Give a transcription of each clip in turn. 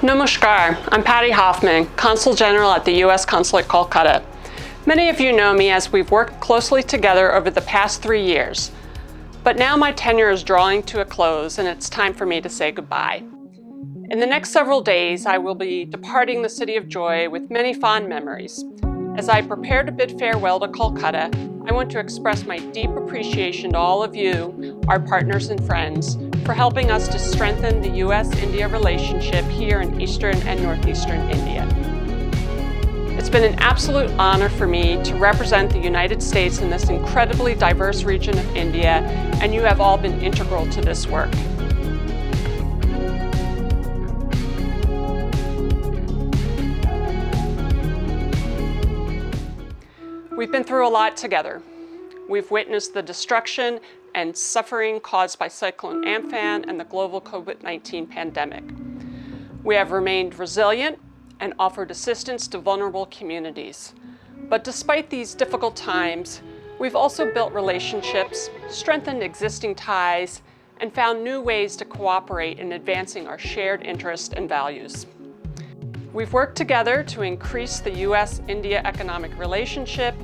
Namaskar, I'm Patti Hoffman, Consul General at the U.S. Consulate, Kolkata. Many of you know me as we've worked closely together over the past 3 years. But now my tenure is drawing to a close and it's time for me to say goodbye. In the next several days, I will be departing the City of Joy with many fond memories. As I prepare to bid farewell to Kolkata, I want to express my deep appreciation to all of you, our partners and friends, for helping us to strengthen the U.S.-India relationship here in Eastern and Northeastern India. It's been an absolute honor for me to represent the United States in this incredibly diverse region of India, and you have all been integral to this work. We've been through a lot together. We've witnessed the destruction and suffering caused by Cyclone Amphan and the global COVID-19 pandemic. We have remained resilient and offered assistance to vulnerable communities. But despite these difficult times, we've also built relationships, strengthened existing ties, and found new ways to cooperate in advancing our shared interests and values. We've worked together to increase the U.S.-India economic relationship,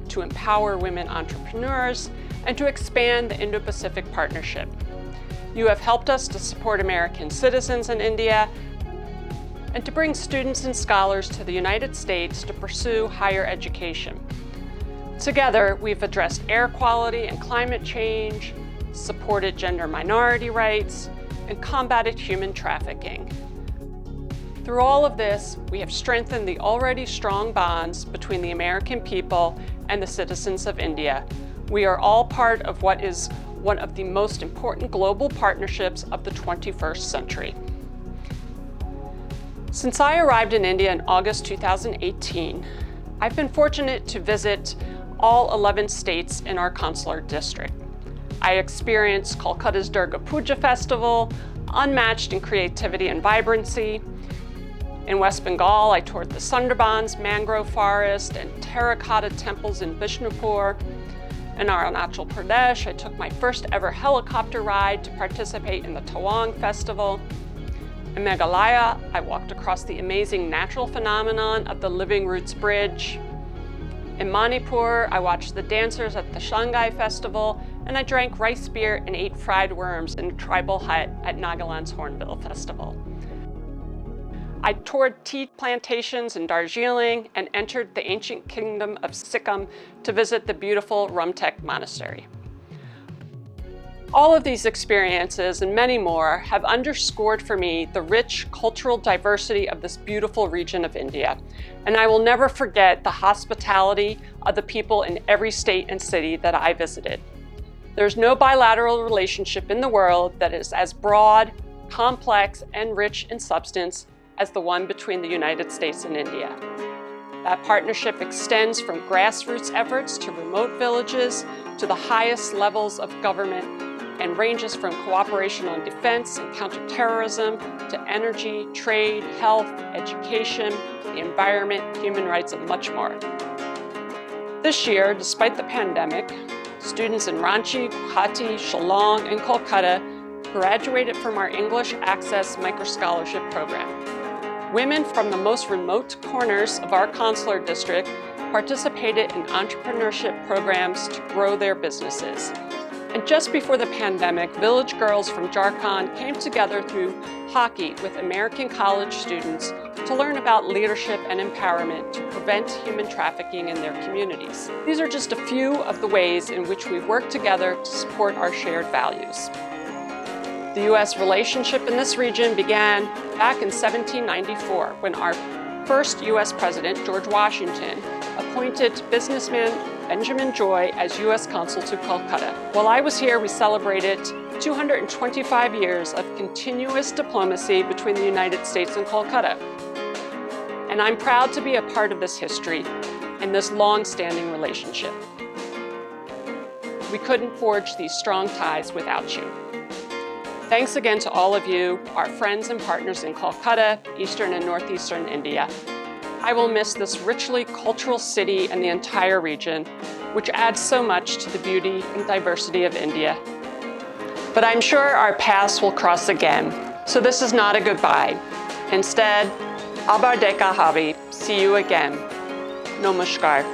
to empower women entrepreneurs, and to expand the Indo-Pacific Partnership. You have helped us to support American citizens in India and to bring students and scholars to the United States to pursue higher education. Together, we've addressed air quality and climate change, supported gender minority rights, and combated human trafficking. Through all of this, we have strengthened the already strong bonds between the American people and the citizens of India. We are all part of what is one of the most important global partnerships of the 21st century. Since I arrived in India in August 2018, I've been fortunate to visit all 11 states in our consular district. I experienced Kolkata's Durga Puja festival, unmatched in creativity and vibrancy. In West Bengal, I toured the Sundarbans mangrove forest and terracotta temples in Bishnupur. In Arunachal Pradesh, I took my first ever helicopter ride to participate in the Tawang festival. In Meghalaya, I walked across the amazing natural phenomenon of the Living Roots Bridge. In Manipur, I watched the dancers at the Shanghai Festival, and I drank rice beer and ate fried worms in a tribal hut at Nagaland's Hornbill Festival. I toured tea plantations in Darjeeling and entered the ancient kingdom of Sikkim to visit the beautiful Rumtek Monastery. All of these experiences and many more have underscored for me the rich cultural diversity of this beautiful region of India. And I will never forget the hospitality of the people in every state and city that I visited. There's no bilateral relationship in the world that is as broad, complex, and rich in substance as the one between the United States and India. That partnership extends from grassroots efforts to remote villages to the highest levels of government and ranges from cooperation on defense and counterterrorism to energy, trade, health, education, the environment, human rights, and much more. This year, despite the pandemic, students in Ranchi, Patti, Shillong, and Kolkata graduated from our English Access Micro-Scholarship Program. Women from the most remote corners of our consular district participated in entrepreneurship programs to grow their businesses. And just before the pandemic, village girls from Jharkhand came together through hockey with American college students to learn about leadership and empowerment to prevent human trafficking in their communities. These are just a few of the ways in which we've worked together to support our shared values. The U.S. relationship in this region began back in 1794 when our first U.S. President, George Washington, appointed businessman Benjamin Joy as U.S. Consul to Kolkata. While I was here, we celebrated 225 years of continuous diplomacy between the United States and Kolkata. And I'm proud to be a part of this history and this long-standing relationship. We couldn't forge these strong ties without you. Thanks again to all of you, our friends and partners in Kolkata, Eastern and Northeastern India. I will miss this richly cultural city and the entire region, which adds so much to the beauty and diversity of India. But I'm sure our paths will cross again, so this is not a goodbye. Instead, abar dekha habi. See you again. Namaskar.